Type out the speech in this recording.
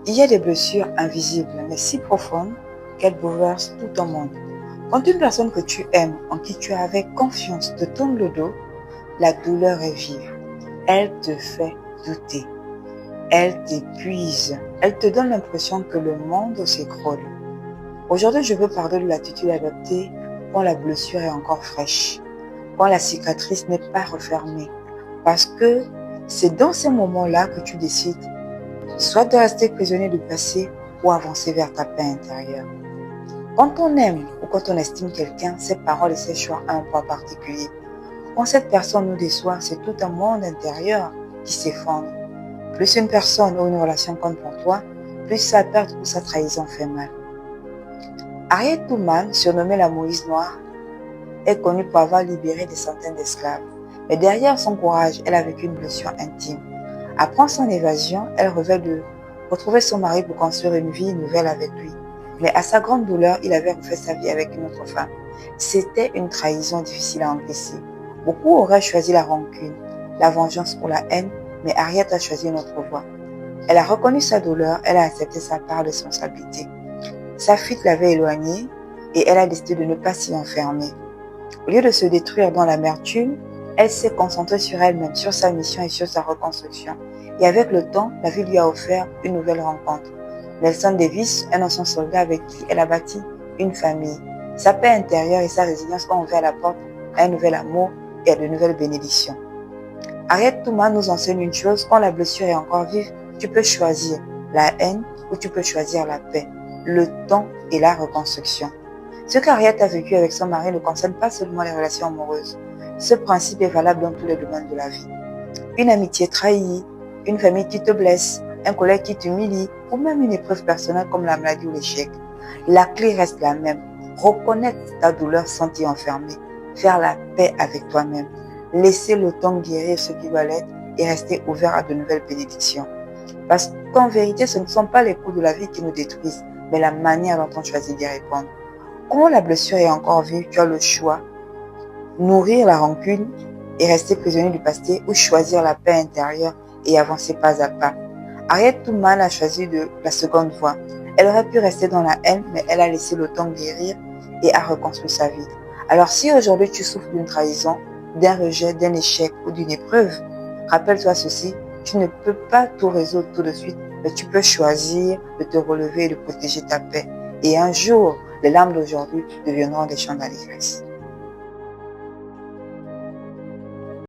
Il y a des blessures invisibles, mais si profondes qu'elles bouleversent tout ton monde. Quand une personne que tu aimes, en qui tu as avec confiance, te tourne le dos, la douleur est vive. Elle te fait douter. Elle t'épuise. Elle te donne l'impression que le monde s'écroule. Aujourd'hui, je veux parler de l'attitude adoptée quand la blessure est encore fraîche, quand la cicatrice n'est pas refermée. Parce que c'est dans ces moments-là que tu décides soit de rester prisonnier du passé ou avancer vers ta paix intérieure. Quand on aime ou quand on estime quelqu'un, ses paroles et ses choix ont un poids particulier. Quand cette personne nous déçoit, c'est tout un monde intérieur qui s'effondre. Plus une personne ou une relation compte pour toi, plus sa perte ou sa trahison fait mal. Harriet Tubman, surnommée la Moïse Noire, est connue pour avoir libéré des centaines d'esclaves. Mais derrière son courage, elle a vécu une blessure intime. Après son évasion, elle rêvait de retrouver son mari pour construire une vie nouvelle avec lui. Mais à sa grande douleur, il avait refait sa vie avec une autre femme. C'était une trahison difficile à encaisser. Beaucoup auraient choisi la rancune, la vengeance ou la haine, mais Harriet a choisi une autre voie. Elle a reconnu sa douleur, elle a accepté sa part de responsabilité. Sa fuite l'avait éloignée et elle a décidé de ne pas s'y enfermer. Au lieu de se détruire dans l'amertume, elle s'est concentrée sur elle-même, sur sa mission et sur sa reconstruction. Et avec le temps, la vie lui a offert une nouvelle rencontre. Nelson Davis, un ancien soldat avec qui elle a bâti une famille. Sa paix intérieure et sa résilience ont ouvert la porte à un nouvel amour et à de nouvelles bénédictions. Harriet Tubman nous enseigne une chose, quand la blessure est encore vive, tu peux choisir la haine ou tu peux choisir la paix, le temps et la reconstruction. Ce qu'Harriet a vécu avec son mari ne concerne pas seulement les relations amoureuses. Ce principe est valable dans tous les domaines de la vie. Une amitié trahie, une famille qui te blesse, un collègue qui t'humilie, ou même une épreuve personnelle comme la maladie ou l'échec. La clé reste la même. Reconnaître ta douleur sans t'y enfermer. Faire la paix avec toi-même. Laisser le temps guérir ce qui doit l'être et rester ouvert à de nouvelles bénédictions. Parce qu'en vérité, ce ne sont pas les coups de la vie qui nous détruisent, mais la manière dont on choisit d'y répondre. Quand la blessure est encore vive, tu as le choix. Nourrir la rancune et rester prisonnier du passé ou choisir la paix intérieure et avancer pas à pas. Harriet Tubman a choisi la seconde voie. Elle aurait pu rester dans la haine, mais elle a laissé le temps guérir et a reconstruit sa vie. Alors si aujourd'hui tu souffres d'une trahison, d'un rejet, d'un échec ou d'une épreuve, rappelle-toi ceci, tu ne peux pas tout résoudre tout de suite, mais tu peux choisir de te relever et de protéger ta paix. Et un jour, les larmes d'aujourd'hui deviendront des chants d'allégresse.